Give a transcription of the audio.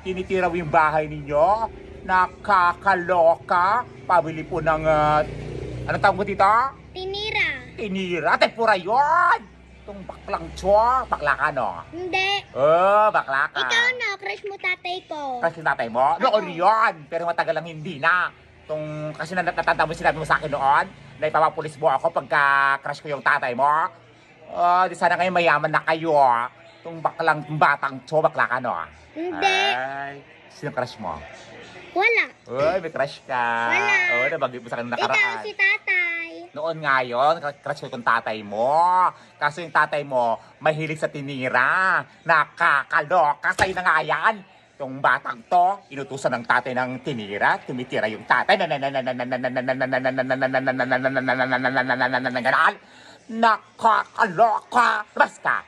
tinitira mo yung bahay ninyo. Nakakaloka. Pabili po ng, anong tawag mo dito? Tinira. Tinira. Tempura yun. Itong baklang chwa. Bakla ka, no? Hindi. Oh, bakla ka. Ikaw na, crush mo tatay ko. Kasi tatay mo? Noon yun. Pero matagal lang hindi na. Kasi natatanda mo sinabi mo sa akin noon na ipapapulis mo ako pagka crush ko yung tatay mo. Di sana ngayon mayaman na kayo. Itong baklang batang cho, bakla ka, no? Hindi. Ay, sino crush mo? Wala. Uy, may crush ka. Wala. Oo, nabanggit mo sa akin Ikaw nakaraan. si tatay. Noon nga yun, crush ko yung tatay mo. Kaso yung tatay mo, mahilig sa tinira. Nakakaloka, sa'yo na nga yan. Itong batang to, inutusan ng tatay ng tinira, tumitira yung tatay. Nakakaloka. Labas ka.